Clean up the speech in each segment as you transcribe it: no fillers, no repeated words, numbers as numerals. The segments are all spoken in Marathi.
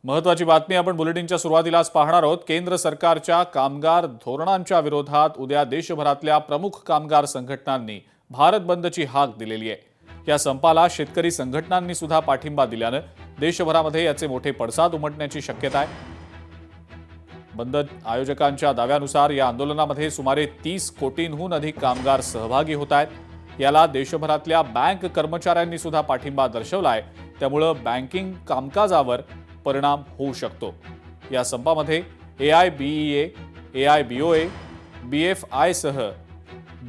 महत्त्वाची बातमी आपण बुलेटिनच्या सुरुवातीलाच पाहणार आहोत। केंद्र सरकारच्या कामगार धोरणांच्या विरोधात उद्या देशभरातल्या प्रमुख कामगार संघटनांनी भारत बंदची हाक दिलेली आहे। या संपाला शेतकरी संघटनांनी सुद्धा पाठिंबा दिल्याने देशभरामध्ये याचे मोठे पडसाद उमटण्याची शक्यता आहे। बंद आयोजकांच्या दाव्यानुसार या आंदोलनामध्ये सुमारे 30 कोटींहून अधिक कामगार सहभागी होत आहेत। याला देशभरातल्या बँक कर्मचाऱ्यांनी सुद्धा पाठिंबा दर्शवलाय, त्यामुळे बँकिंग कामकाजावर परिणाम होऊ शकतो। या संपामध्ये AIBEA, AIBOA, BFI सह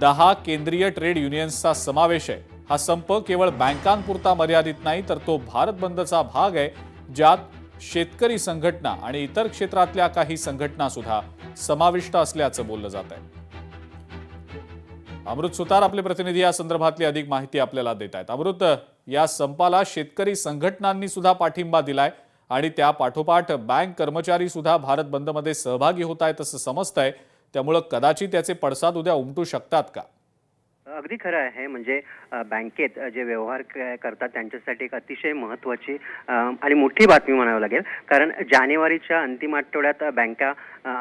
10 केंद्रीय ट्रेड युनियन्सचा समावेश आहे। हा संप केवळ बँकांपुरता मर्यादित नाही, तर तो भारत बंदचा भाग आहे, ज्यात शेतकरी संघटना आणि इतर क्षेत्रातल्या काही संघटना सुद्धा समाविष्ट असल्याचं बोललं जात आहे। अमृत सुतार आपले प्रतिनिधी या संदर्भातली अधिक माहिती आपल्याला देत आहेत। अमृत, या संपाला शेतकरी संघटनांनी सुद्धा पाठिंबा दिलाय आणि त्या पाठोपाठ बँक कर्मचारी सुद्धा भारत बंदमध्ये सहभागी होत आहेत असं समजतंय, त्यामुळे कदाचित त्याचे पडसाद उद्या उमटू शकतात का? अगदी खरं आहे। म्हणजे बँकेत जे व्यवहार करतात त्यांच्यासाठी एक अतिशय महत्त्वाची आणि मोठी बातमी म्हणावी लागेल, कारण जानेवारीच्या अंतिम आठवड्यात बँका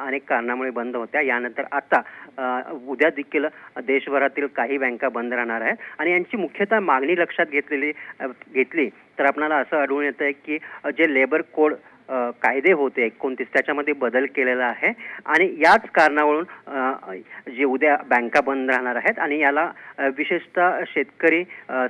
अनेक कारणामुळे बंद होत्या। यानंतर आता उद्या देखील देशभरातील काही बँका बंद राहणार आहेत आणि यांची मुख्यतः मागणी लक्षात घेतली तर आपल्याला असं आढळून येतंय की जे लेबर कोड कायदे होते 29 त्याच्यामध्ये बदल केलेला आहे आणि याच कारणावरून जे उद्या बँका बंद राहणार आहेत आणि याला विशेषतः शेतकरी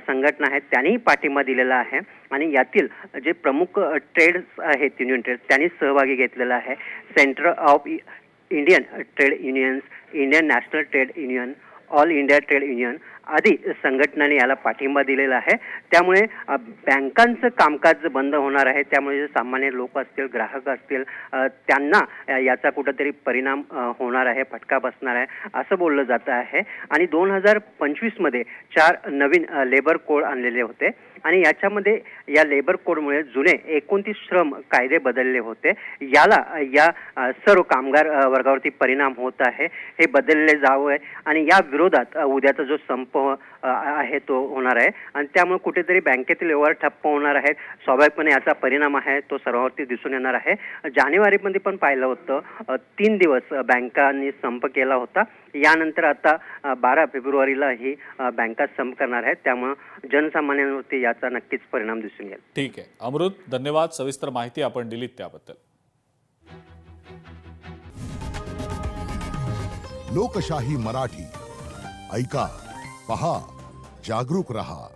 संघटना आहेत त्यांनी पाठिंबा दिलेला आहे आणि यातील जे प्रमुख ट्रेड्स आहेत युनियन ट्रेड त्यांनी सहभागी घेतलेला आहे। Centre of Indian trade unions, Indian national trade union, all India trade union आदी संघटनांनी याला पाठिंबा दिलेला आहे। त्यामुळे बँकांचं कामकाज बंद होणार आहे, त्यामुळे जे सामान्य लोक असतील, ग्राहक असतील, त्यांना याचा कुठेतरी परिणाम होणार आहे, फटका बसणार आहे असं बोललं जात आहे। आणि 2025 मध्ये 4 नवीन लेबर कोड आणलेले होते आणि याच्यामध्ये या लेबर कोडमुळे जुने 29 श्रम कायदे बदलले होते। याला या सर्व कामगार वर्गावरती परिणाम होत आहे। हे बदलले जावे आणि या विरोधात उद्याचा जो संप आहे तो होणार आहे आणि त्यामुळे कुठेतरी बँकेतील व्यवहार ठप्प होणार आहेत। स्वाभाविकपणे याचा परिणाम आहे तो सर्वांवरती दिसून येणार आहे। जानेवारीमध्ये पण पाहिलं होतं 3 दिवस बँकांनी संप केला होता। यानंतर आता 12 फेब्रुवारीला ही बँका संप करणार आहेत, त्यामुळे जनसामान्यांवरती याचा नक्कीच परिणाम दिसून येईल। ठीक आहे अमृत, धन्यवाद। सविस्तर माहिती आपण दिलीत त्याबद्दल। लोकशाही मराठी ऐका, पहा, जागरूक रहा।